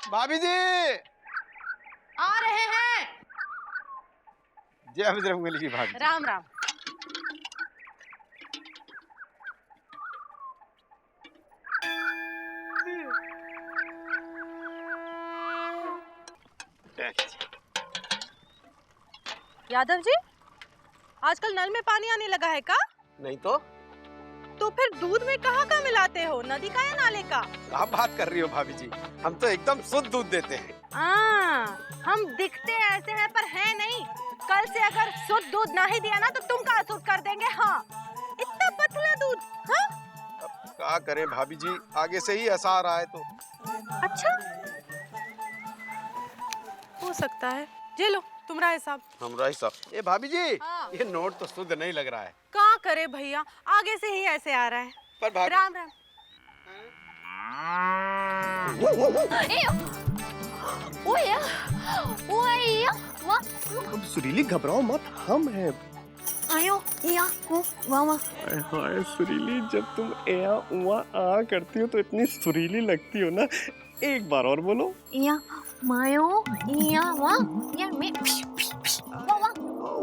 भाभी जी आ रहे हैं। जय बजरंगबली की भाभी। राम राम। यादव जी, आजकल नल में पानी आने लगा है का? नहीं तो फिर दूध में कहाँ मिलाते हो, नदी का या नाले का? क्या बात कर रही हो भाभी जी, हम तो एकदम शुद्ध दूध देते हैं। हम दिखते ऐसे हैं पर है नहीं। कल से अगर शुद्ध दूध नहीं दिया ना तो तुम का शुद्ध कर देंगे। हाँ, इतना पतला दूध। हाँ? अब क्या करें भाभी जी, आगे से ही ऐसा आ रहा है तो। अच्छा, हो सकता है। जे लो तुम्हारा हिसाब। हमारा हिसाब। ये भाभी जी, हाँ। ये नोट तो शुद्ध नहीं लग रहा है। क्या करे भैया, आगे से ही ऐसे आ रहा है। पर भाभी राम राम। अब सुरीली घबराओ मत, हम हैं। हाय सुरीली, जब तुम एया उआ आ करती हो तो इतनी सुरीली लगती हो ना। एक बार और बोलो।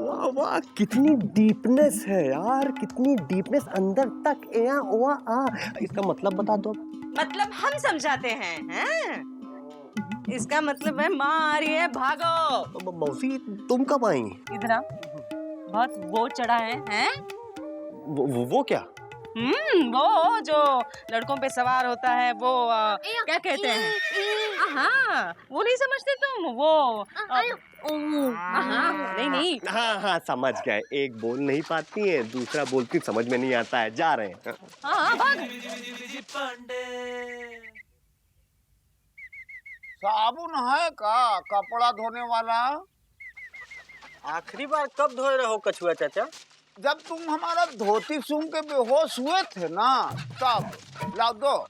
वाह वाह, कितनी डीपनेस है यार, कितनी डीपनेस अंदर तक। एया उआ आ, इसका मतलब बता दो। मतलब हम समझाते हैं? इसका मतलब है माँ आ रही है, भागो। मौसी तुम कब आई? इधर आ, बहुत वो चढ़ा है, हैं? वो क्या? वो जो लड़कों पे सवार होता है वो क्या कहते हैं? हाँ, वो नहीं समझते तुम? वो नहीं। हाँ समझ गए। एक बोल नहीं पाती है, दूसरा बोलती समझ में नहीं आता है। जा रहे हैं। हाँ भाग। साबुन है का कपड़ा धोने वाला? आखिरी बार कब धोए रहे हो कछुआ चाचा? जब तुम हमारा धोती सूंघ के बेहोश हुए थे ना, तब। लाओ दो।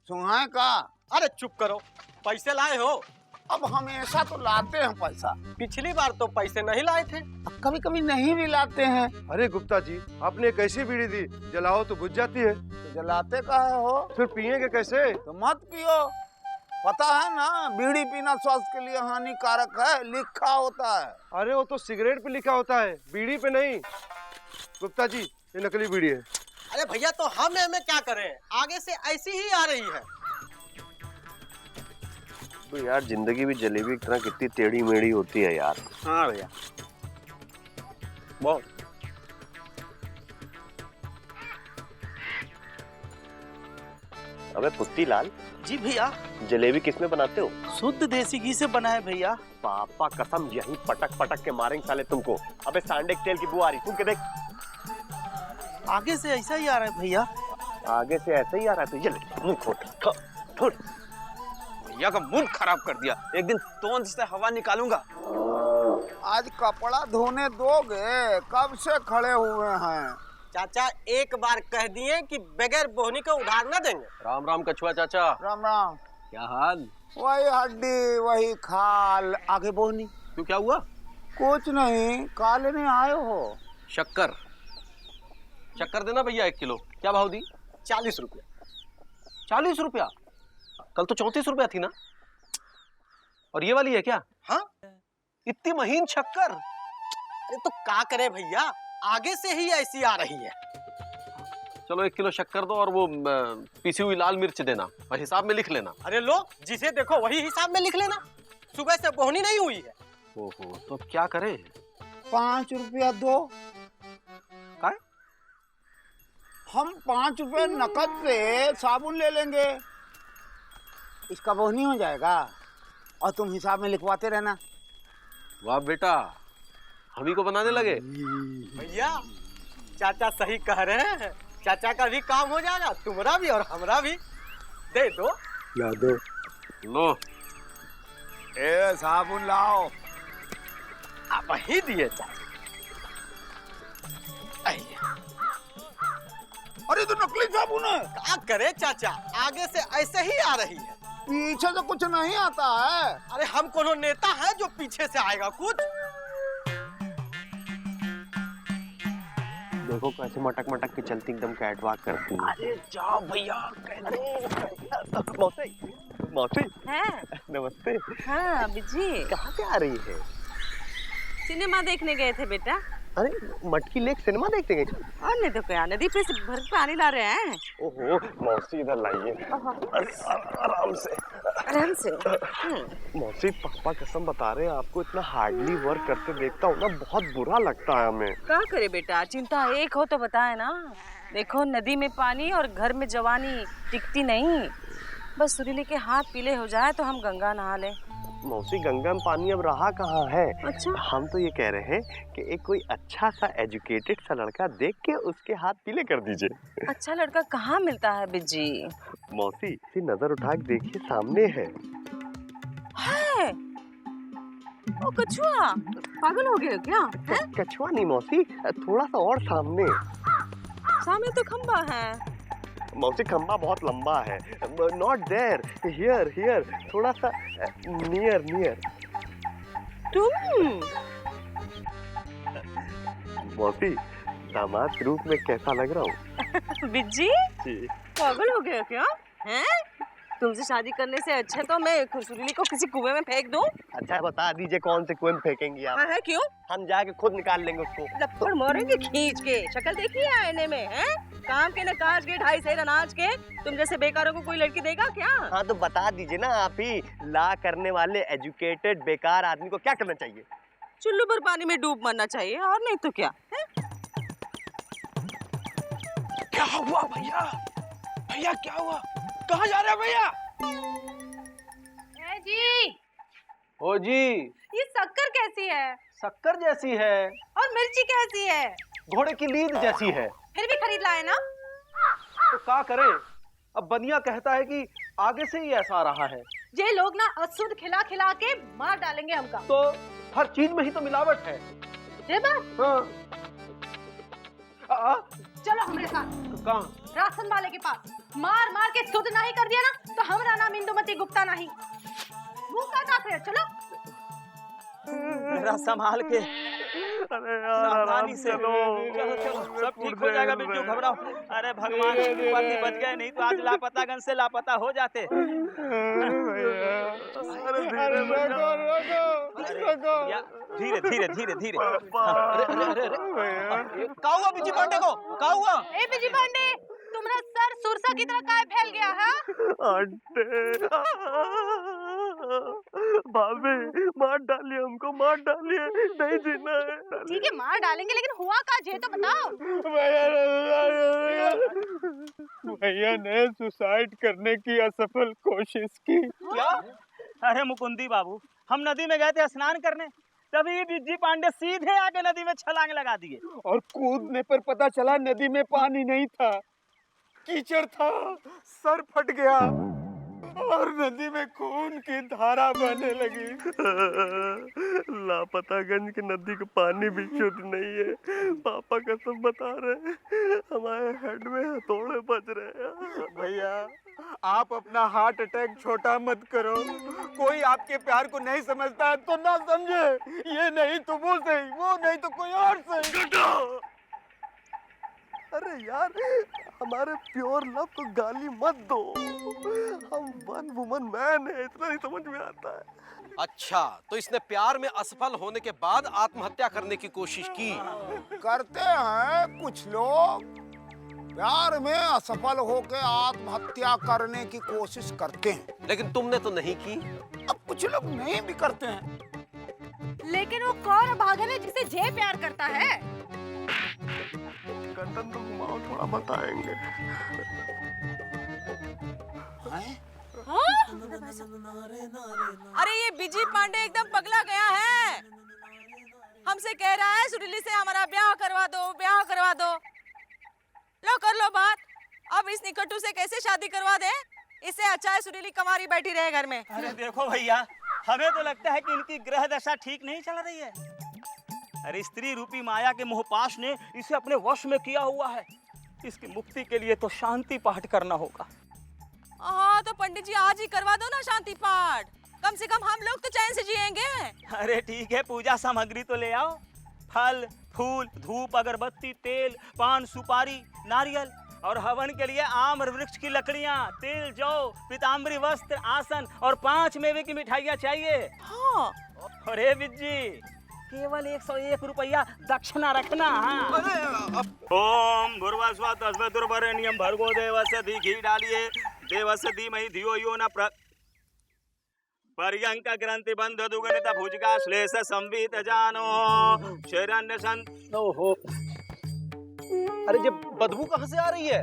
सुहाए का? अरे चुप करो, पैसे लाए हो? अब हमेशा तो लाते हैं पैसा। पिछली बार तो पैसे नहीं लाए थे। कभी कभी नहीं भी लाते हैं। अरे गुप्ता जी, आपने एक ऐसी बीड़ी दी, जलाओ तो बुझ जाती है। तो जलाते काहे हो? फिर पिएंगे कैसे? तो मत पियो। पता है ना, बीड़ी पीना स्वास्थ्य के लिए हानिकारक है, लिखा होता है। अरे वो तो सिगरेट पे लिखा होता है, बीड़ी पे नहीं। गुप्ता जी, ये नकली बीड़ी है। अरे भैया, तो हम हमें क्या करें, आगे से ऐसी ही आ रही है। तो यार जिंदगी भी जलेबी की तरह कितनी टेढ़ी मेढ़ी होती है यार। हाँ भैया, बहुत। अबे पुत्ती लाल जी भैया, जलेबी किसमें बनाते हो? शुद्ध देसी घी से बना है भैया। पापा कसम, यही पटक पटक के मारेंगे साले तुमको। अबे सांडे के तेल की बू आ रही, तू के देख। आगे से ऐसा ही आ रहा है भैया। आगे से ऐसा ही आ रहा है, तो ये मुंह खोल। भैया का मूड खराब कर दिया। एक दिन तोंद से हवा निकालूंगा। आज कपड़ा धोने दोगे? कब से खड़े हुए हैं? चाचा एक बार कह दिए कि बगैर बोहनी का उधार न देंगे। राम राम कछुआ चाचा। राम राम। क्या हाल? वही हड्डी वही खाल, आगे बोनी। क्यों, क्या हुआ? कुछ नहीं, काले नहीं आए हो? शक्कर देना भैया 1 किलो। क्या भाव दी? 40 रुपया। 40 रुपया? कल तो 34 रुपया थी ना। और ये वाली है क्या? हाँ, इतनी महीन शक्कर। अरे तो क्या करे भैया, आगे से ही ऐसी आ रही है। चलो 1 किलो शक्कर दो और वो पीसी हुई लाल मिर्च देना और हिसाब में लिख लेना। अरे लो, जिसे देखो वही हिसाब में लिख लेना। सुबह से बोहनी नहीं हुई है। ओहो, तो क्या करें? 5 रुपया दो। काय? हम 5 रुपए नकद पे साबुन ले लेंगे, इसका बोहनी हो जाएगा और तुम हिसाब में लिखवाते रहना। वाह बेटा, हम ही को बनाने लगे। भैया चाचा सही कह रहे हैं, चाचा का भी काम हो जाएगा, तुम्हारा भी और हमारा भी। दे दो। ला दो। लो, ए साबुन लाओ। आप ही दिए चाचा। अरे तो नकली साबुन है। क्या करे चाचा, आगे से ऐसे ही आ रही है। पीछे से कुछ नहीं आता है। अरे हम कोनो नेता है जो पीछे से आएगा कुछ? देखो कैसे मटक मटक के चलती एकदम कैटवॉक करती है। अरे जाओ भैया, मौसी मौसी हैं? नमस्ते। हाँ बिजी कहाँ से आ रही है? सिनेमा देखने गए थे बेटा। अरे मटकी लेक सिनेमा देखते गए? और नहीं तो क्या, नदी पे से भर के पानी ला रहे हैं। ओहो मौसी इधर लाइए। अरे आराम से आराम से। मौसी पापा कसम बता रहे हैं, आपको इतना हार्डली वर्क करते देखता हूँ ना, बहुत बुरा लगता है हमें। क्या करे बेटा, चिंता एक हो तो बताए ना। देखो नदी में पानी और घर में जवानी टिकती नहीं। बस सुरीली के हाथ पीले हो जाए तो हम गंगा नहा ले। मौसी गंगा में पानी अब रहा कहाँ है? अच्छा। हम तो ये कह रहे हैं कि एक कोई अच्छा सा एजुकेटेड सा लड़का देख के उसके हाथ पीले कर दीजिए। अच्छा लड़का कहाँ मिलता है बिज्जी? मौसी नजर उठा के देखिए, सामने है। ओ कछुआ, पागल हो गए हो क्या? कछुआ नहीं मौसी, थोड़ा सा और सामने। सामने तो खंबा है। मौसी खंबा बहुत लंबा है। नॉट देयर, हियर थोड़ा सा नियर। तुम मौसी दामाद के रूप में कैसा लग रहा हूँ? बिज्जी पागल हो गए हो क्या? हैं? तुमसे शादी करने से अच्छा तो मैं सुरीली को किसी कुएं में फेंक दूं। अच्छा बता दीजिए कौन से कुएं में फेंकेंगी आप? है क्यों? हम जाके खुद निकाल लेंगे उसको। लपड़ मारेंगे खींच के। शक्ल देखी है आईने में? हैं? काम के न काज के, 2.5 सेर अनाज के। तुम जैसे बेकारों को कोई लड़की देगा क्या? हाँ तो बता दीजिए ना आप ही, ला करने वाले एजुकेटेड बेकार आदमी को क्या करना चाहिए? चुल्लू पर पानी में डूब मरना चाहिए, और नहीं तो क्या है? क्या हुआ भैया? भैया क्या हुआ? कहाँ जा रहे हैं भैया? जी ओ जी, ये शक्कर कैसी है? शक्कर जैसी है और मिर्ची कैसी है? घोड़े की लीद जैसी है। फिर भी खरीद लाए ना? तो क्या करें, अब बनिया कहता है कि आगे से ही ऐसा आ रहा है। ये लोग ना अशुद्ध खिला खिला के मार डालेंगे हमका। तो हर चीज में ही तो मिलावट है। ये बात? हाँ। चलो हमारे साथ कहाँ? राशन वाले के पास। मार मार के शुद्ध नहीं कर दिया ना तो हमारा नाम इंदुमती गुप्ता नहीं। मुंह का ताक रहे, चलो। मेरा संभाल के, अरे सावधानी से। चलो सब ठीक हो जाएगा बिट्टू, घबराओ। अरे भगवान की कृपा से बच गए, नहीं तो आज लापतागंज से लापता हो जाते। धीरे धीरे धीरे धीरे। क्या हुआ बिजी पांडे को? क्या हुआ? ए बिजी पांडे, तुम्हारा सर सुरसा की तरह काय फैल गया है? भाभी मार डालिए हमको, मार डालिए, नहीं जीना है। ठीक है मार डालेंगे, लेकिन हुआ का जे तो बताओ। भैया ने सुसाइड करने की असफल कोशिश की। क्या? अरे मुकुंदी बाबू, हम नदी में गए थे स्नान करने, तभी बिज्जी पांडे सीधे आके नदी में छलांग लगा दिए। और कूदने पर पता चला नदी में पानी नहीं था, कीचड़ था। सर फट गया और नदी में खून की धारा बहने लगी। लापतागंज की नदी का पानी भी शुद्ध नहीं है। पापा कसम बता रहे हैं, हमारे हेड में हथौड़े बज रहे हैं। भैया आप अपना हार्ट अटैक छोटा मत करो। कोई आपके प्यार को नहीं समझता है तो ना समझे। ये नहीं तो वो सही, वो नहीं तो कोई और सही। अरे यार, हमारे प्योर लव को गाली मत दो। हम वन वुमन मैन है, इतना ही समझ में आता है। अच्छा, तो इसने प्यार में असफल होने के बाद आत्महत्या करने की कोशिश की। करते हैं कुछ लोग, प्यार में असफल होकर आत्महत्या करने की कोशिश करते हैं। लेकिन तुमने तो नहीं की। अब कुछ लोग नहीं भी करते हैं। लेकिन वो कौन भागन है जिसे जे प्यार करता है? गर्दन तो घुमाओ, थोड़ा बताएंगे। अरे ये बिजी पांडे एकदम पगला गया है। हमसे कह रहा है सुरीली से हमारा ब्याह करवा दो, ब्याह करवा दो। लो कर लो बात। अब इस निकटू से कैसे शादी करवा दे? इससे अच्छा है सुरीली कमारी बैठी रहे घर में। अरे देखो भैया, हमें तो लगता है कि इनकी ग्रह दशा ठीक नहीं चल रही है। अरे स्त्री रूपी माया के मोहपाश ने इसे अपने वश में किया हुआ है। इसकी मुक्ति के लिए तो शांति पाठ करना होगा। हाँ तो पंडित जी आज ही करवा दो ना शांति पाठ। कम से कम हम लोग तो चैन से जिएंगे। अरे ठीक है, पूजा सामग्री तो ले आओ। फल फूल, धूप, अगरबत्ती, तेल, पान, सुपारी, नारियल और हवन के लिए आम और वृक्ष की लकड़ियाँ, तिल, जौ, पीताम्बरी वस्त्र, आसन और 5 मेवे की मिठाइयाँ चाहिए। हाँ। अरे बिज्जी, केवल 101 रुपया दक्षिणा रखना। हाँ। ओम भूर्भुवस्सुः तत्सवितुर्वरेण्यं भर्गो देवस्य धीमहि, घी डालिए, देवस्य धीमहि धियो यो न पर्यंक ग्रंथि बंध दुगणित भुजगा श्लेष संवित जानो शरण्य सन। ओहो, अरे ये बदबू कहाँ से आ रही है?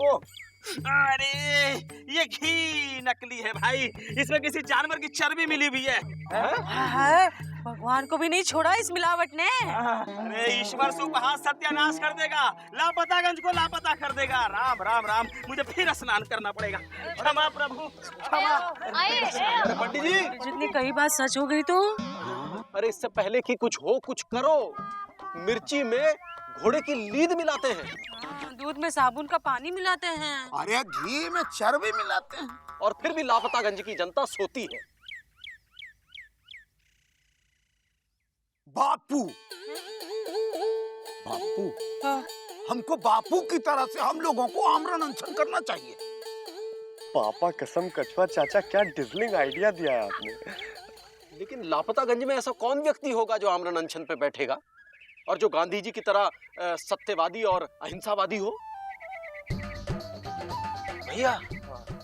ओ, अरे ये घी नकली है भाई, इसमें किसी जानवर की चर्बी मिली हुई है। है? भगवान को भी नहीं छोड़ा इस मिलावट ने। अरे ईश्वर सुपहास सत्यानाश कर देगा, लापतागंज को लापता कर देगा। राम राम राम, मुझे फिर स्नान करना पड़ेगा। क्षमा प्रभु, क्षमा। पंडित जी, जितनी कई बात सच हो गई तो। अरे इससे पहले कि कुछ हो, कुछ करो। मिर्ची में घोड़े की लीद मिलाते हैं, दूध में साबुन का पानी मिलाते हैं, अरे घी में चर्बी मिलाते हैं, और फिर भी लापतागंज की जनता सोती है। बापू बापू हमको बापू की तरह से हम लोगों को आमरण अनशन करना चाहिए। पापा कसम कछुआ चाचा, क्या डिजलिंग आइडिया दिया है आपने। लेकिन लापतागंज में ऐसा कौन व्यक्ति होगा जो आमरण अनशन पे बैठेगा और जो गांधी जी की तरह सत्यवादी और अहिंसावादी हो? भैया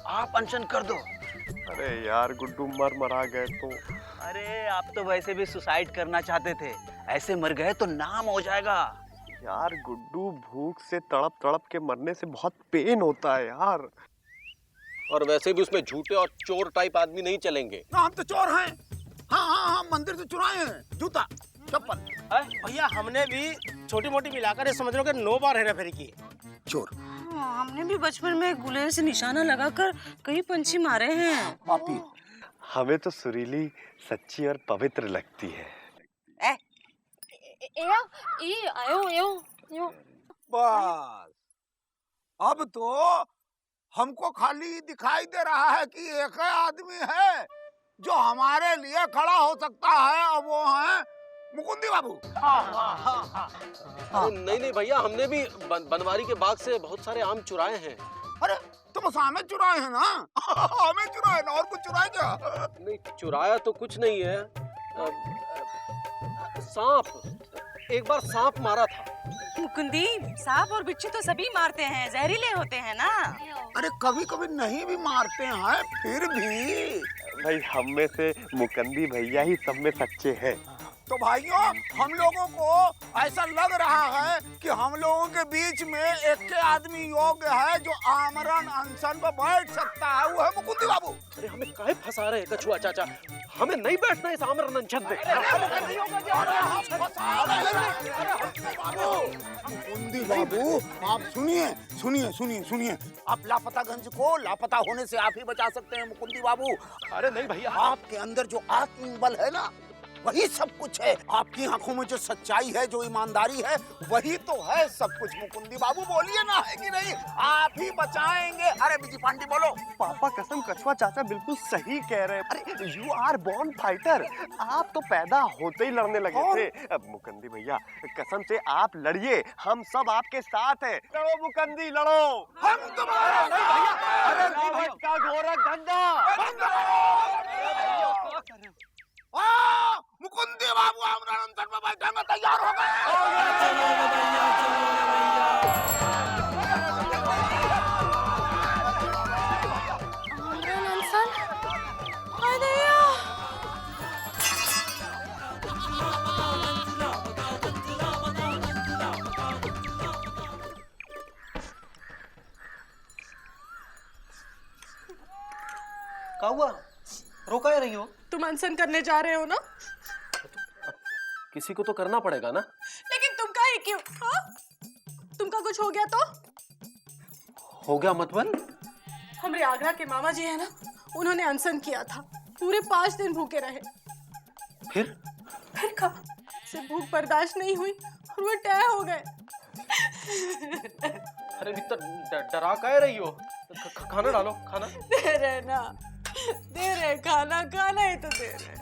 आप अनशन कर दो। अरे यार गुड्डू मर मरा गए तो। अरे आप तो वैसे भी सुसाइड करना चाहते थे, ऐसे मर गए तो नाम हो जाएगा। यार गुड्डू, भूख से तड़प तड़प के मरने से बहुत पेन होता है यार। और वैसे भी उसमें झूठे और चोर टाइप आदमी नहीं चलेंगे। हम तो चोर हैं। हाँ हाँ हाँ, मंदिर से चुराए हैं जूता चप्पल। भैया हमने भी छोटी मोटी मिलाकर ये समझ लो कि 9 बार हेरा फेरी की। चोर हमने भी बचपन में गुलेल से निशाना लगाकर कई पंछी मारे हैं। पापी हमें तो सुरीली, सच्ची और पवित्र लगती है। बस अब तो हमको खाली दिखाई दे रहा है कि एक आदमी है जो हमारे लिए खड़ा हो सकता है, और वो है मुकुंदी बाबू। अरे नहीं नहीं भैया, हमने भी बनवारी के बाग से बहुत सारे आम चुराए हैं। अरे तुम बस हमें चुराए हैं ना? हमें चुराए ना, और कुछ चुराए क्या? नहीं, चुराया तो कुछ नहीं है। सांप, एक बार सांप मारा था। मुकुंदी, सांप और बिच्छू तो सभी मारते हैं, जहरीले होते हैं ना। अरे कभी कभी नहीं भी मारते हैं, फिर भी भाई हम में से मुकंदी भैया ही सब में सच्चे हैं। तो भाइयों, हम लोगों को ऐसा लग रहा है कि हम लोगों के बीच में एक आदमी योग्य है जो आमरण अनशन पर बैठ सकता है, वो है मुकुंदी बाबू। अरे हमें काहे फंसा रहे हैं कछुआ चाचा? हमें नहीं बैठना इस आमरण अनशन पे। मुकुंदी बाबू, आप सुनिए सुनिए सुनिए सुनिए, आप लापतागंज को लापता होने से आप ही बचा सकते हैं मुकुंदी बाबू। अरे नहीं भैया, आपके अंदर जो आत्मबल है ना, वही सब कुछ है। आपकी आंखों में जो सच्चाई है, जो ईमानदारी है, वही तो है सब कुछ। मुकुंदी बाबू बोलिए ना, है कि नहीं? आप ही बचाएंगे। अरे बिजी पांडी बोलो। पापा कसम कछुआ चाचा बिल्कुल सही कह रहे हैं। अरे यू आर बॉर्न फाइटर, आप तो पैदा होते ही लड़ने लगे थे। अब मुकंदी भैया कसम से आप लड़िए, हम सब आपके साथ हैं। लड़ो मुकंदी, लड़ो। हम तुम्हारे भैया। अरे रावण का गोरख धंधा। मुकुंदी बाबू आमरण अनशन में बैठने में तैयार हो गए। आमरण अनशन? अरे क्या हुआ? रोका ही रही हो? तुम अनशन करने जा रहे हो ना? किसी को तो करना पड़ेगा ना। लेकिन तुम का ही क्यों? तुमका कुछ हो गया तो? हो गया मतलब? हमारे आगरा के मामा जी है ना, उन्होंने अनशन किया था, पूरे 5 दिन भूखे रहे। फिर का से भूख बर्दाश्त नहीं हुई और वो तय हो गए। अरे डरा काहे रही हो? खाना डालो, खाना दे रहे ना, दे रहे खाना, खाना ही तो दे रहे।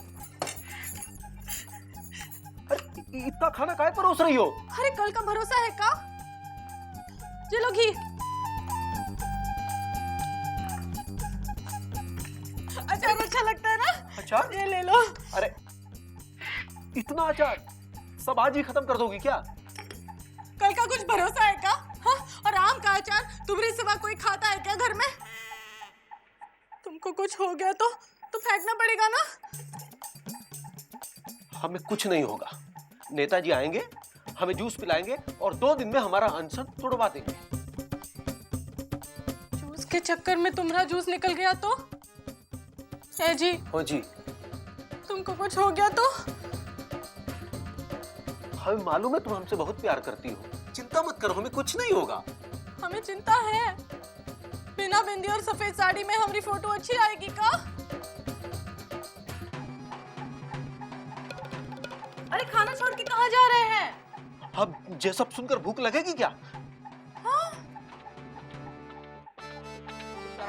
अरे इतना खाना काहे परोस रही हो? अरे कल का भरोसा है का? ये लो घी। अचार अच्छा लगता है ना? अचार? ये ले लो। अरे इतना अचार सब आज ही खत्म कर दोगी क्या? कल का कुछ भरोसा है का? हाँ? और आम का अचार तुम्हारे सिवा कोई खाता है क्या घर में? तुमको कुछ हो गया तो फेंकना पड़ेगा ना? हमें कुछ नहीं होगा। नेताजी आएंगे, हमें जूस पिलाएंगे और 2 दिन में हमारा अनशन तुड़वा देंगे। जूस के चक्कर में तुम्हारा जूस निकल गया तो? ए जी, हाँ जी, तुमको कुछ हो गया तो? हमें मालूम है तुम हमसे बहुत प्यार करती हो। चिंता मत करो, हमें कुछ नहीं होगा। हमें चिंता है। बिना बिंदी और सफेद साड़ी में हमारी फोटो अच्छी आएगी का? अरे खाना छोड़ के कहाँ जा रहे हैं? अब ये सब सुनकर भूख लगेगी क्या? हाँ?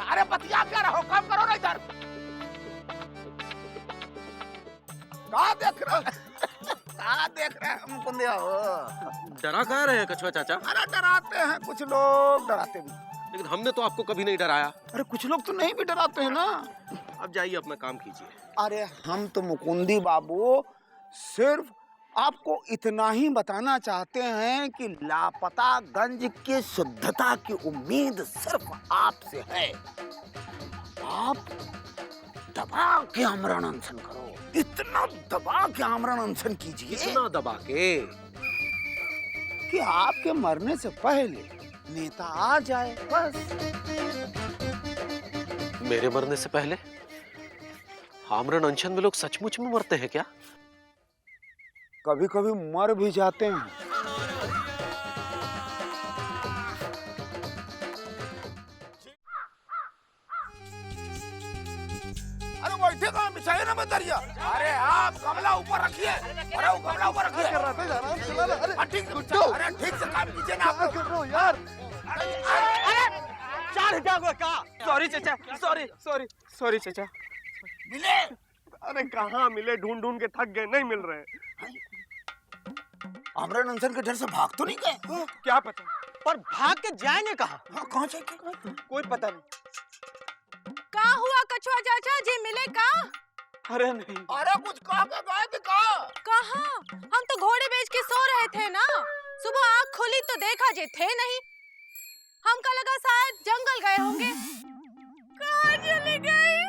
अरे बतिया क्या रहो, काम करो ना इधर। कहाँ देख रहे हो? कहाँ देख रहे हैं मुकुंद बाबू? डरा कहाँ रहे हैं कछुआ चाचा? अरे डराते हैं कुछ लोग, डराते भी। लेकिन हमने तो आपको कभी नहीं डराया। अरे कुछ लोग तो नहीं भी डराते हैं ना। अब जाइए अपना काम कीजिए। अरे हम तो मुकुंदी बाबू सिर्फ आपको इतना ही बताना चाहते हैं कि लापता गंज की शुद्धता की उम्मीद सिर्फ आपसे है। आप दबा के आमरण अनशन करो, इतना दबा के आमरण अनशन कीजिए इतना दबा के कि आपके मरने से पहले नेता आ जाए, बस। मेरे मरने से पहले? आमरण अनशन में लोग सचमुच में मरते हैं क्या? कभी कभी मर भी जाते हैं। अरे बैठे कहाँ, बिछाइए ना दरिया। अरे आप गमला ऊपर रखिए। अरे वो गमला ऊपर रखिए। अरे ठीक से काम कीजिए ना आप लोग। यार चार हटा हुआ का? सॉरी चाचा, सॉरी चाचा। मिले? अरे कहाँ मिले, ढूंढ ढूंढ के थक गए, नहीं मिल रहे। आमरण अनशन के डर से भाग तो नहीं गए? क्या पता, पर भाग के जाएंगे कहाँ? हाँ, कहाँ जाएंगे? कोई पता नहीं। का हुआ कछुआ चाचा जी, मिले का? अरे नहीं। अरे कुछ कहा के गए थे कहाँ? कहाँ? हम तो घोड़े बेच के सो रहे थे ना। सुबह आँख खुली तो देखा जे थे नहीं। हमका लगा शायद जंगल गए होंगे। कहाँ चले गए?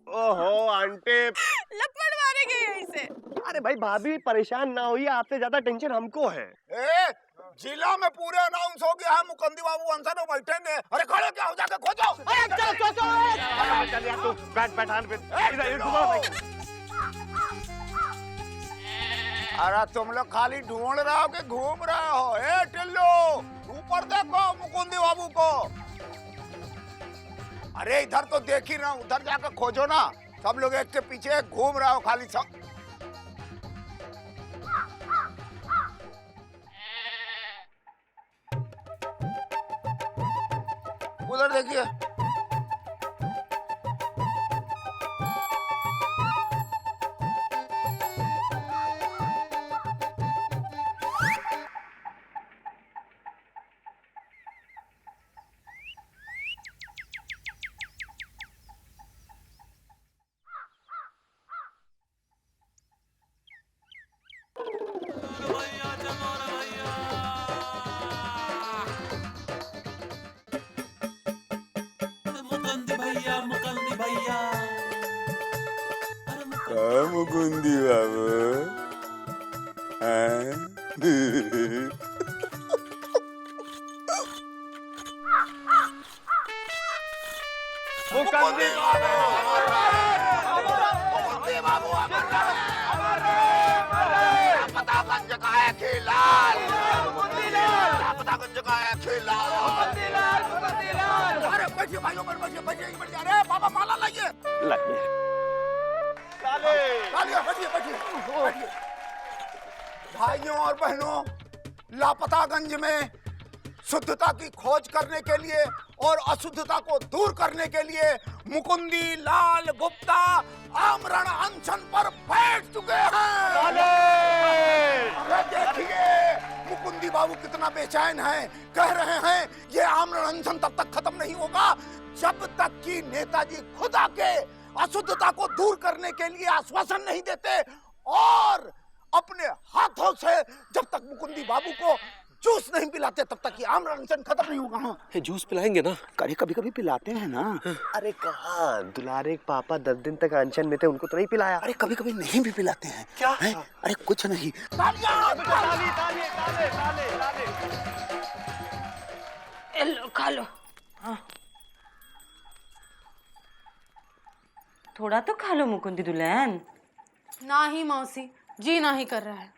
ओहो आंटी, लपड़ मारेंगे यहीं से। अरे भाई भाभी परेशान ना होइए, आपसे ज्यादा टेंशन हमको है। जिला में पूरे अनाउंस हो गया है, मुकुंदी बाबू अनशन में बैठेंगे। अरे खड़े क्या हो, जाके खोजो। चल यार तू बैठ आन पे। इधर घुमा भाई। अरे तुम लोग खाली ढूंढ रहे हो कि घूम रहे हो? ए टिल्लू, ऊपर देखो मुकुंदी बाबू को। अरे इधर तो देख ही रहा हूँ, उधर जाकर खोजो ना। सब लोग एक के पीछे घूम रहे हो खाली सब। उधर देखिए। मुकुंदी बाबू मुकुंदी बाबू पतागंज का है खिलाल। पतागंज का है खिलाल। अरे बैठिए भाइयों, बैठिए। अरे बाबा माला लाइए। बैठिए। भाइयों और बहनों, लापतागंज में शुद्धता की खोज करने के लिए और अशुद्धता को दूर करने के लिए मुकुंदी लाल गुप्ता आमरण अनशन पर बैठ चुके हैं। अरे देखिए मुकुंदी बाबू कितना बेचैन है, कह रहे हैं ये आमरण अनशन तब तक खत्म नहीं होगा जब तक कि नेताजी खुद आके अशुद्धता को दूर करने के लिए आश्वासन नहीं देते और अपने हाथों से जब तक मुकुंदी बाबू को जूस नहीं पिलाते तब तक ये आमरण अनशन खत्म नहीं होगा। ये जूस पिलाएंगे ना? कभी कभी पिलाते हैं ना। अरे कहाँ दुलारे पापा 10 दिन तक अनशन में थे, उनको तो नहीं पिलाया। अरे कभी कभी नहीं भी पिलाते हैं। क्या है? अरे कुछ नहीं। लो खा लो। हाँ। थोड़ा तो खा लो मुकुंदी दुल्हन। ना ही मौसी, जी ना ही कर रहा है।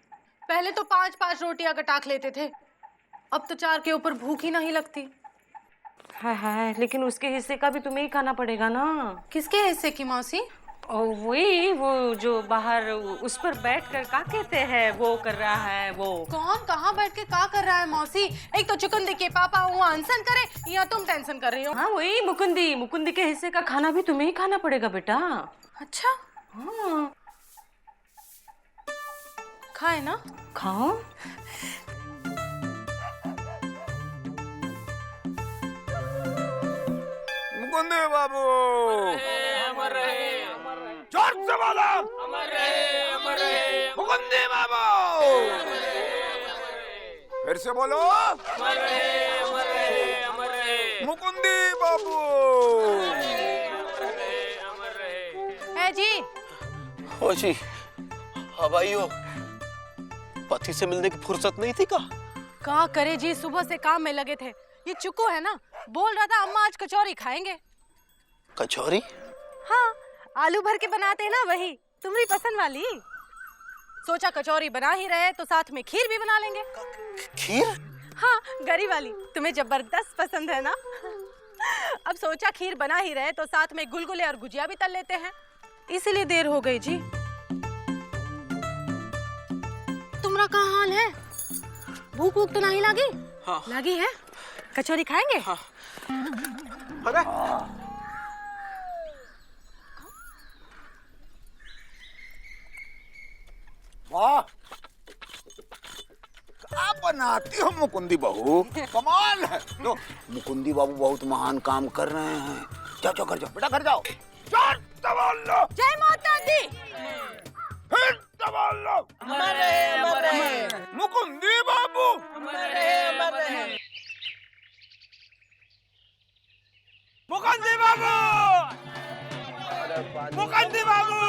पहले तो 5-5 रोटियां गटाक लेते थे, अब तो 4 के ऊपर भूख ही नहीं लगती। है लेकिन उसके हिस्से का भी तुम्हें ही खाना पड़ेगा ना। किसके हिस्से की मौसी? वही वो जो बाहर उस पर बैठ कर क्या कहते हैं वो कर रहा है। वो कौन कहाँ बैठ के क्या कर रहा है मौसी? एक तो चुकंदी के पापा वहाँ अनशन करे या तुम टेंशन कर रही हो? हाँ वही मुकुंदी के हिस्से का खाना भी तुम्हें ही खाना पड़ेगा बेटा। अच्छा हाँ खाए ना। खाओ। मुकुंदी बाबू जोर से बोलो। मुकुंदी बाबू फिर से बोलो। मुकुंदी बाबू। है जी। ओ जी अब आई हो, पति से मिलने की फुर्सत नहीं थी का? कहाँ करे जी, सुबह से काम में लगे थे। ये चुकू है ना, बोल रहा था अम्मा आज कचौरी खाएंगे। कचौरी? हाँ आलू भर के बनाते ना, वही तुम्हारी पसंद वाली। सोचा कचौरी बना ही रहे तो साथ में खीर भी बना लेंगे। खीर? हाँ गरी वाली, तुम्हें जबरदस्त पसंद है ना। अब सोचा खीर बना ही रहे तो साथ में गुलगुले और गुजिया भी तल लेते हैं, इसीलिए देर हो गई जी। तुम्हारा कहाँ हाल है? भूख भूख तो नहीं लगी? हाँ। लगी है? कचौरी खाएंगे? हाँ। अरे वाह क्या बनाती हो मुकुंदी बहू, कमाल है। लो मुकुंदी बाबू बहुत महान काम कर रहे हैं। जाओ जाओ घर जाओ बेटा, घर जाओ। जोर से बोल लो। जय माता दी। फिर से बोल लो। मुकुंदी बाबू मुकुंदी बाबू मुकुंदी बाबू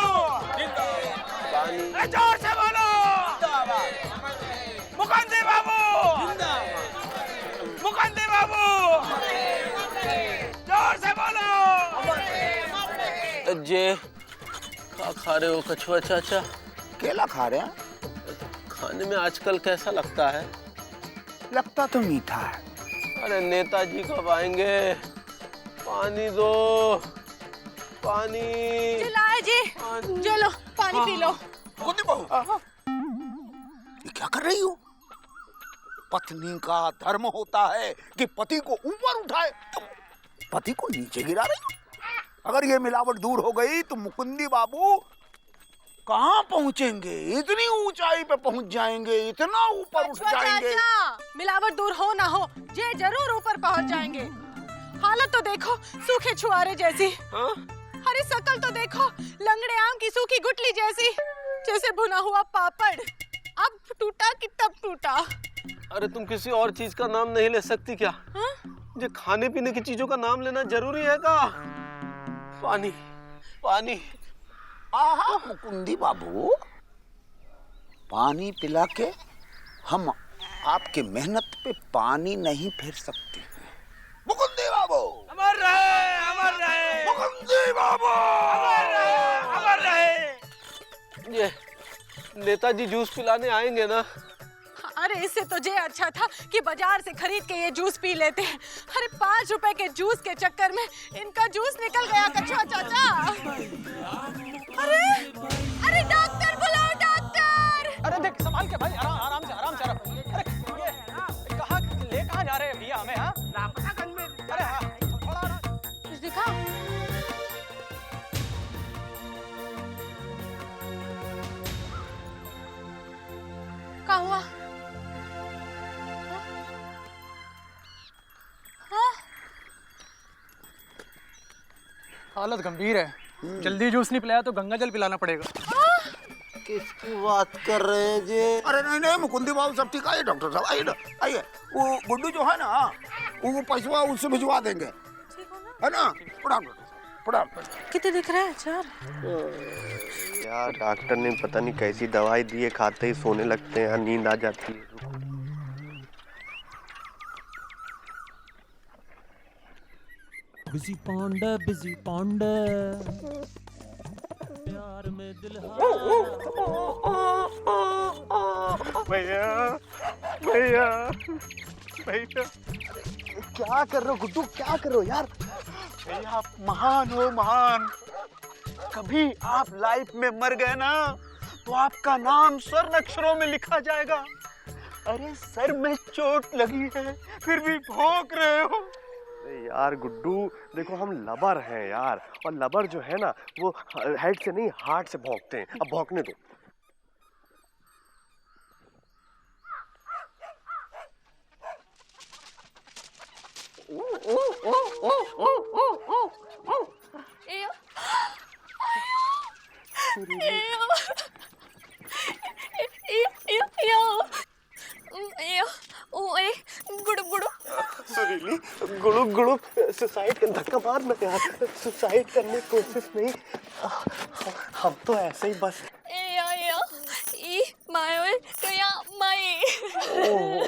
जोर से बोलो। मुकुंदी बाबू मुकुंदी बाबू जोर से बोलो। जे क्या खा रहे हो कछुआ चाचा? केला खा रहे हैं? खाने में आजकल कैसा लगता है? लगता तो मीठा है। अरे नेताजी कब आएंगे? पानी दो, पानी। लाए जी, चलो पानी पी लो। मुकुंदी बहू ये क्या कर रही हो? पत्नी का धर्म होता है कि पति को ऊपर उठाए, पति को नीचे गिरा रही हो। अगर ये मिलावट दूर हो गई तो मुकुंदी बाबू कहाँ पहुँचेंगे? इतनी ऊंचाई पे पहुँच जाएंगे, इतना ऊपर उठ जाएंगे। मिलावट दूर हो ना हो, ये जरूर ऊपर पहुंच जाएंगे। हालत तो देखो सूखे छुआरे जैसी। हाँ? अरे शकल तो देखो लंगड़े आम की सूखी गुठली जैसी, जैसे भुना हुआ पापड़। अब टूटा कि तब टूटा। अरे तुम किसी और चीज का नाम नहीं ले सकती क्या? हाँ? जो खाने पीने की चीजों का नाम लेना जरूरी है का? पानी पानी। आहा मुकुंदी बाबू, पानी पिला के हम आपके मेहनत पे पानी नहीं फेर सकते। मुकुंदी बाबू अमर रहे, अमर रहे। मुकुंदी बाबू अमर रहे, अमर रहे। ये नेताजी जूस पिलाने आएंगे ना? अरे इससे तो ये अच्छा था कि बाजार से खरीद के ये जूस पी लेते। अरे 5 रुपए के जूस के चक्कर में इनका जूस निकल गया कछुआ चाचा। अरे अरे डॉक्टर बुलाओ, डॉक्टर। अरे देख संभाल के भाई, आराम से अरे ये कहाँ ले कहाँ जा रहे हैं भैया हमें? हाँ लापतागंज में। अरे हाँ क्या हुआ? हाँ? हालत गंभीर है। जल्दी जूस नहीं पिलाया तो गंगा जल पिलाना पड़ेगा। किसकी बात कर रहे हैं जी? अरे नहीं नहीं मुकुंदी बाबू सब ठीक। आइए डॉक्टर साहब, आइए आइए। वो गुड्डू जो है ना, वो पैसा उससे भिजवा देंगे, है ना? प्रणाम प्रणाम। कितने दिख रहा है? 4। यार डॉक्टर ने पता नहीं कैसी दवाई दी है, खाते ही सोने लगते हैं, नींद आ जाती है। बिजी पांडा प्यार में दिल भैया भैया भैया, क्या कर रहे हो गुड्डू, क्या कर रहे हो यार? भैया आप महान हो, महान। कभी आप लाइफ में मर गए ना तो आपका नाम स्वर्ण अक्षरों में लिखा जाएगा। अरे सर में चोट लगी है फिर भी भौंक रहे हो। अरे यार गुड्डू देखो, हम लबर हैं यार, और लबर जो है ना वो हेड से नहीं हार्ट से भौंकते हैं। अब भौंकने दो। सुरीली, गुड़ू गुड़ू सुसाइड कर, धक्का मार ना यार, सुसाइड करने की कोशिश नहीं, हम तो ऐसे ही बस।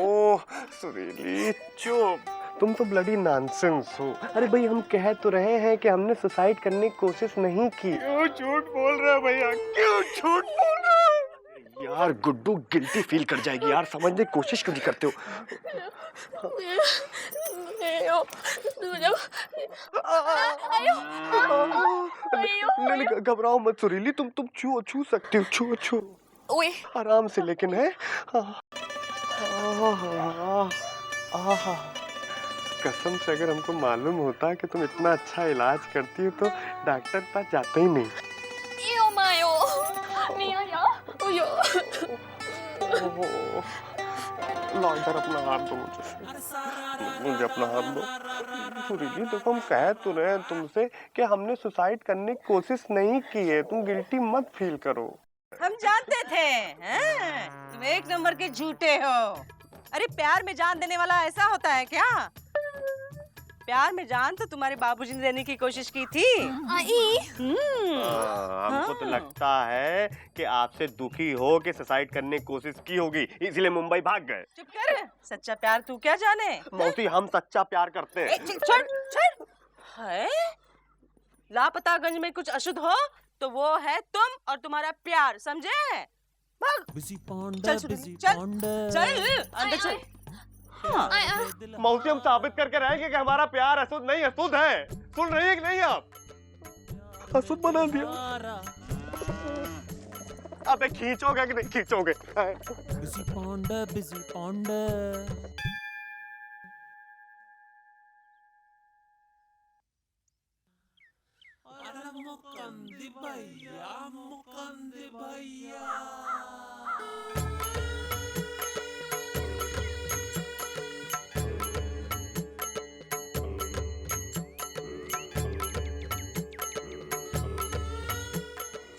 ओह सुरीली चुप, तुम तो ब्लडी नॉनसेंस हो। अरे भाई हम कह तो रहे हैं कि हमने सुसाइड करने की कोशिश नहीं की। क्यों झूठ बोल रहे हो भैया, क्यों झूठ बोल रहे हो? यार गुड्डू गिल्टी फील कर जाएगी यार, समझने की कोशिश क्यों नहीं करते हो? नहीं घबराओ मत सुरीली, तुम छू सकती हो, छू आराम से, लेकिन है कसम से अगर हमको मालूम होता कि तुम इतना अच्छा इलाज करती हो तो डॉक्टर पास जाते ही नहीं। लो इधर अपना हाथ दो मुझे अपना हाथ दो। सुरीली देखो, हम कह तो रहे हैं तुमसे कि हमने सुसाइड करने की कोशिश नहीं की है, तुम गिल्टी मत फील करो। हम जानते थे हैं? तुम एक नंबर के झूठे हो। अरे प्यार में जान देने वाला ऐसा होता है क्या? प्यार में जान तो तुम्हारे बाबूजी ने देने की कोशिश की थी। हमको तो लगता है कि आपसे दुखी हो कि सुसाइड करने की कोशिश की होगी, इसलिए मुंबई भाग गए। चुप कर, सच्चा प्यार तू क्या जाने? मौसी हम सच्चा प्यार करते हैं। छोड़ है, लापतागंज में कुछ अशुद्ध हो तो वो है तुम और तुम्हारा प्यार, समझे? भाग, चल अंदर चल। हाँ। मौसी हम साबित करके रहेंगे कि हमारा प्यार अशुद्ध नहीं, अशुद्ध है। सुन रही है कि नहीं आप? अशुद्ध बना दिया। अबे खींचोगे कि नहीं खींचोगे? बिजी पांडा मुकंदी भैया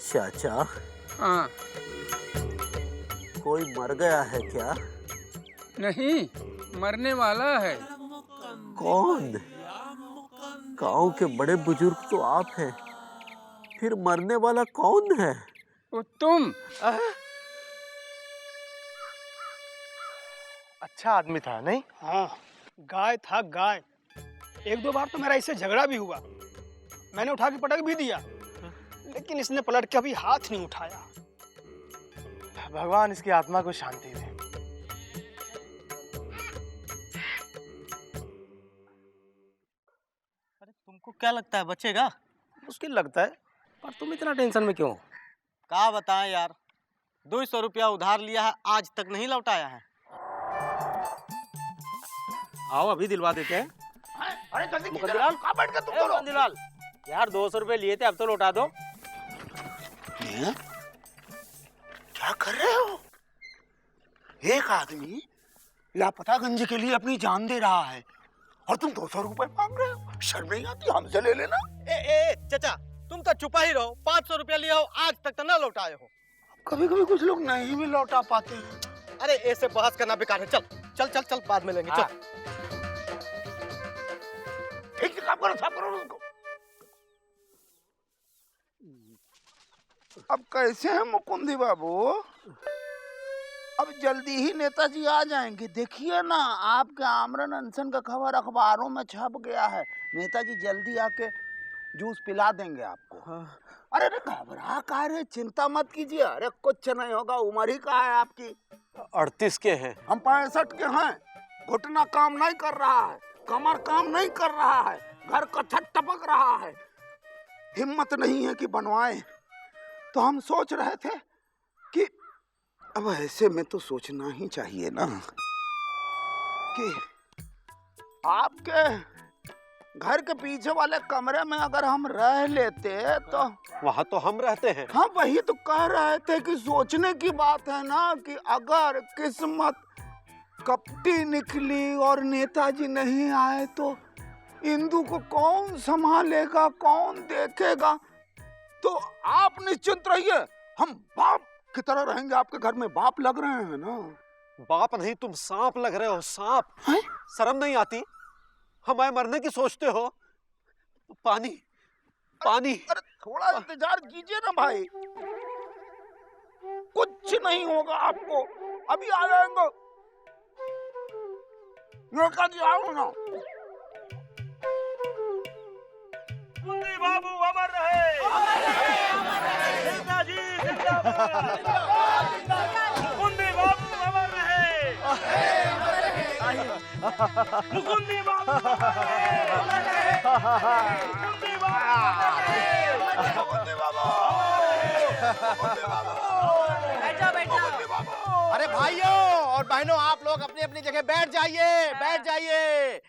चाचा, हाँ कोई मर गया है क्या? नहीं, मरने वाला है। कौन? गांव के बड़े बुजुर्ग तो आप हैं, फिर मरने वाला कौन है? वो तुम। अच्छा आदमी था नहीं? हाँ, गाय था गाय। 1-2 बार तो मेरा इससे झगड़ा भी हुआ, मैंने उठा के पटक भी दिया, लेकिन इसने पलट के अभी हाथ नहीं उठाया। भगवान इसकी आत्मा को शांति दे। अरे तुमको क्या लगता है बचेगा? मुश्किल लगता है, पर तुम इतना टेंशन में क्यों? क्या बताएं यार, 200 रुपया उधार लिया है, आज तक नहीं लौटाया है। आओ अभी दिलवा देते हैं। अरे जल्दी मुकद्दलाल, कहाँ बैठ गए तुम दोनों? मुकद्दलाल, यार 200 रुपए लिए थे, अब तो लौटा दो। क्या कर रहे हो? एक आदमी लापतागंज के लिए अपनी जान दे रहा है और तुम 200 रुपए मांग रहे हो? शर्म नहीं आती? हमसे ले लेना। ए चाचा, तुम तो छुपा ही रहो। 500 रुपया लिया हो, आज तक तो ना लौटाए हो। कभी कभी कुछ लोग नहीं भी लौटा पाते हैं। अरे ऐसे बहस करना बेकार है। चल चल चल चल, बाद में लेंगे। चल ठीक से काम करो, साफ करो उसको। अब कैसे हैं मुकुंदी बाबू? अब जल्दी ही नेताजी आ जाएंगे। देखिए ना, आपके आमरण अनशन का खबर अखबारों में छप गया है। नेताजी जल्दी आके जूस पिला देंगे आपको। अरे अरे घबरा का रे, चिंता मत कीजिए। अरे कुछ नहीं होगा, उम्र ही का है आपकी। 38 के हैं। हम 65 के हैं। घुटना काम नहीं कर रहा है, कमर काम नहीं कर रहा है, घर का छत टपक रहा है, हिम्मत नहीं है कि बनवाएं। तो हम सोच रहे थे कि अब ऐसे में तो सोचना ही चाहिए ना कि आपके घर के पीछे वाले कमरे में अगर हम रह लेते तो। वहाँ तो हम रहते हैं। हाँ, वही तो कह रहे थे कि सोचने की बात है ना कि अगर किस्मत कपटी निकली और नेताजी नहीं आए तो इंदु को कौन संभालेगा, कौन देखेगा? तो आप निश्चिंत रहिए, हम बाप की तरह रहेंगे आपके घर में। बाप लग रहे हैं ना? बाप नहीं, तुम सांप लग रहे हो। सांप। शर्म नहीं आती? हमारे मरने की सोचते हो? पानी पानी। अरे थोड़ा इंतजार कीजिए ना भाई, कुछ नहीं होगा आपको, अभी आ जाएंगे। नेताजी आओ ना। मुकुंदी बाबू अमर रहे। नेताजी जिंदाबाद। मुकुंदी बाबू अमर रहे। मुकुंदी बाबू अमर रहे। मुकुंदी बैठो बैठो। अरे भाइयों और बहनों, आप लोग अपनी अपनी जगह बैठ जाइए, बैठ जाइए।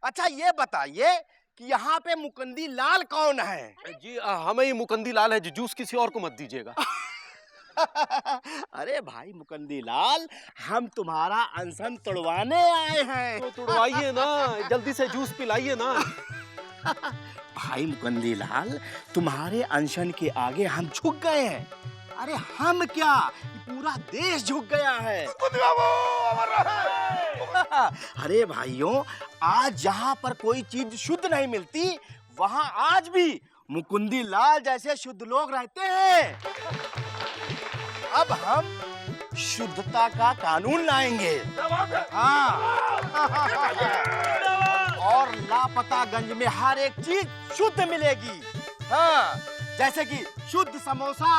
अच्छा ये बताइए कि यहाँ पे मुकुंदी लाल कौन है? जी हमें ही मुकुंदी लाल है जी। जूस किसी और को मत दीजिएगा। अरे भाई मुकुंदी लाल, हम तुम्हारा अनशन तोड़वाने आए हैं। तो तोड़वाइए ना, जल्दी से जूस पिलाइए ना। भाई मुकुंदी लाल, तुम्हारे अनशन के आगे हम झुक गए हैं। अरे हम क्या, पूरा देश झुक गया है। अरे भाइयों, आज जहाँ पर कोई चीज शुद्ध नहीं मिलती, वहाँ आज भी मुकुंदी लाल जैसे शुद्ध लोग रहते हैं। अब हम शुद्धता का कानून लाएंगे। हाँ। और लापतागंज में हर एक चीज शुद्ध मिलेगी। हाँ, जैसे कि शुद्ध समोसा,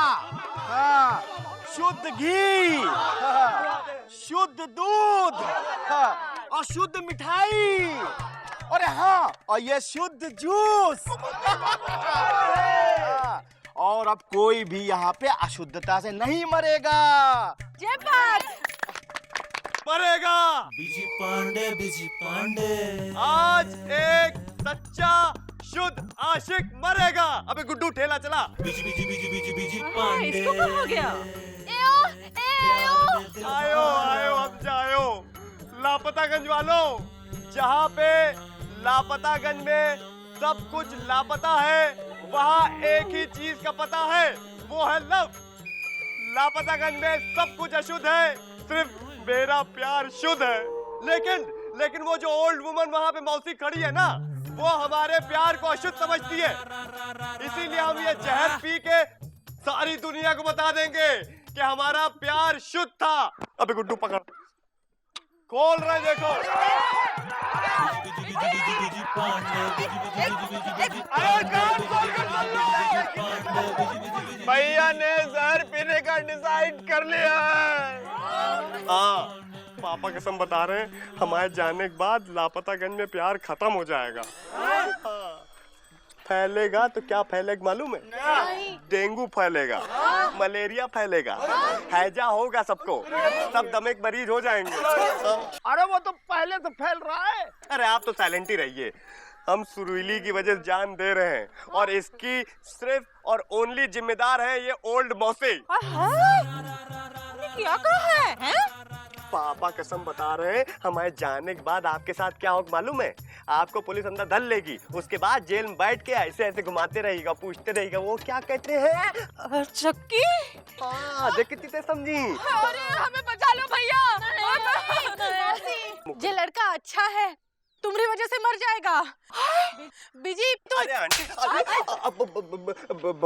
हाँ, शुद्ध घी, हाँ, शुद्ध दूध, हाँ, और शुद्ध मिठाई, और हाँ, और ये शुद्ध जूस। हाँ, और अब कोई भी यहाँ पे अशुद्धता से नहीं मरेगा। मरेगा। Busy Pandey, busy Pandey. आज एक सच्चा शुद्ध आशिक मरेगा। अबे गुड्डू ठेला चला। Busy busy busy busy busy Pandey. इसको क्या हो गया? आयो आयो, अब जायो। लापतागंज वालों, जहाँ पे लापतागंज में सब कुछ लापता है, वहाँ एक ही चीज का पता है, वो है लव। लापतागंज में सब कुछ अशुद्ध है, सिर्फ मेरा प्यार शुद्ध है। लेकिन वो जो ओल्ड वुमन वहाँ पे मौसी खड़ी है ना, वो हमारे प्यार को अशुद्ध समझती है। इसीलिए हम ये जहर पी के सारी दुनिया को बता देंगे कि हमारा प्यार शुद्ध था। अबे गुड्डू पकड़, खोल रहे देखो। भैया ने जहर पीने का डिसाइड कर लिया है। हाँ, पापा कसम बता रहे हैं, हमारे जाने के बाद लापतागंज में प्यार खत्म हो जाएगा। फैलेगा तो क्या फैलेगा मालूम है? डेंगू फैलेगा, मलेरिया फैलेगा, हैजा होगा सबको, सब दमे मरीज हो जाएंगे। अरे वो तो पहले तो फैल रहा है। अरे आप तो साइलेंट ही रहिए। हम सुरीली की वजह से जान दे रहे हैं और इसकी सिर्फ और ओनली जिम्मेदार है ये ओल्ड मौसी। क्या कहा है, हैं? पापा कसम बता रहे हैं, हमारे जाने के बाद आपके साथ क्या होगा मालूम है? आपको पुलिस अंदर धर लेगी, उसके बाद जेल में बैठ के ऐसे ऐसे घुमाते रहेगा, पूछते रहेगा वो क्या कहते हैं। चक्की? हाँ, देख कितनी तेज समझी। अरे हमें बचा लो भैया। ये लड़का अच्छा है, तुम्हारी वजह से मर जाएगा। बीजी तो अरे आंटी,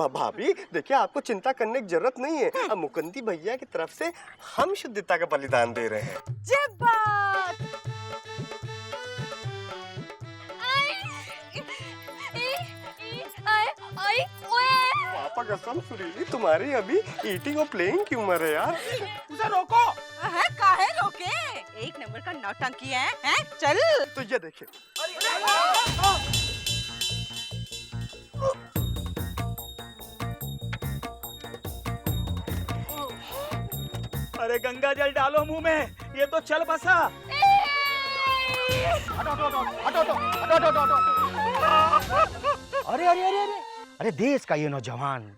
भाभी देखिए, आपको चिंता करने की जरूरत नहीं है। अब मुकुंदी भैया की तरफ से हम शुद्धता का बलिदान दे रहे हैं। जब बात पापा कसम सुरीली, तुम्हारी अभी ईटिंग और प्लेइंग की उम्र है यार। उसे रोको। है काहे रोके? एक नंबर का नौटंकी है, हैं? चल। तो ये देखिए, अरे गंगा जल डालो मुंह में, ये तो चल बसा। अरे अरे अरे अरे अरे देश का ये नौजवान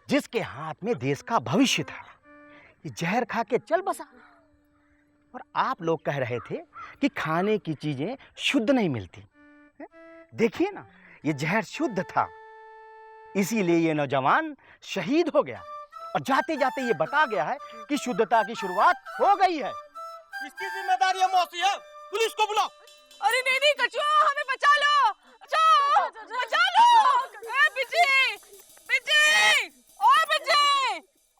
जिसके हाथ में देश का भविष्य था, ये जहर खा के चल बसा। और आप लोग कह रहे थे कि खाने की चीजें शुद्ध नहीं मिलती। देखिए ना, ये जहर शुद्ध था, इसीलिए ये नौजवान शहीद हो गया। और जाते जाते ये बता गया है कि शुद्धता की शुरुआत हो गई है। इसकी जिम्मेदारी है मौसी है, पुलिस को बुलाओ। अरे नहीं नहीं कछुआ, हमें बचा लो, बचा लो। ए बिजी, बिजी, ओ बिजी,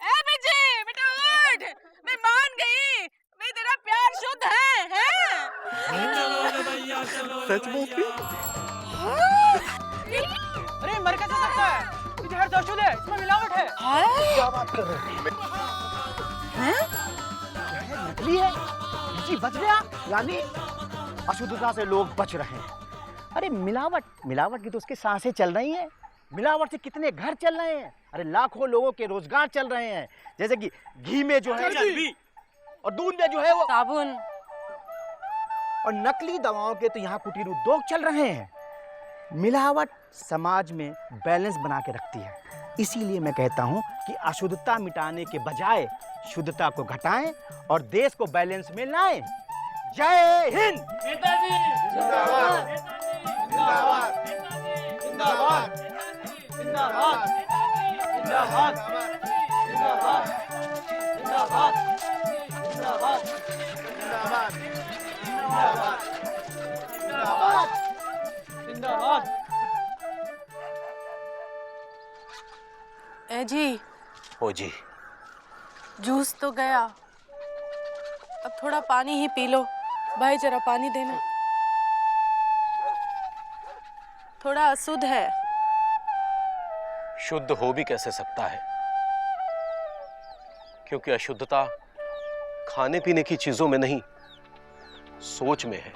ए बिजी, बेटा उठ। मैं मान गई, मैं तेरा प्यार शुद्ध है? सच बोलती? अरे मर कैसे सकता है? ये जहर तो अशुद्ध है, इसमें मिलावट है। क्या बात कर रहे हैं? नकली है, जी बच गया, यानी अशुद्धता से लोग बच रहे हैं। अरे मिलावट की तो उसके सांसें चल रही हैं। मिलावट से कितने घर चल रहे हैं। अरे लाखों लोगों के रोजगार चल रहे हैं। जैसे कि घी में जो है और दूध में जो है वो साबुन। और नकली दवाओं के तो यहाँ कुटीर उद्योग चल रहे हैं। मिलावट समाज में बैलेंस बना के रखती है। इसीलिए मैं कहता हूँ कि अशुद्धता मिटाने के बजाय शुद्धता को घटाएं और देश को बैलेंस में लाएं। जय हिंद। नेताजी जिंदाबाद, जिंदाबाद, जिंदाबाद, जिंदाबाद, जिंदाबाद, जिंदाबाद, जिंदाबाद, जिंदाबाद, जिंदाबाद, जिंदाबाद। ए जी, ओ जी, जूस तो गया, अब थोड़ा पानी ही पी लो। भाई जरा पानी देना, थोड़ा अशुद्ध है। शुद्ध हो भी कैसे सकता है, क्योंकि अशुद्धता खाने पीने की चीजों में नहीं, सोच में है।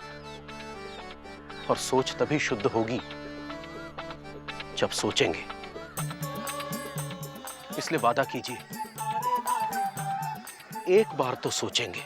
और सोच तभी शुद्ध होगी जब सोचेंगे। इसलिए वादा कीजिए, एक बार तो सोचेंगे।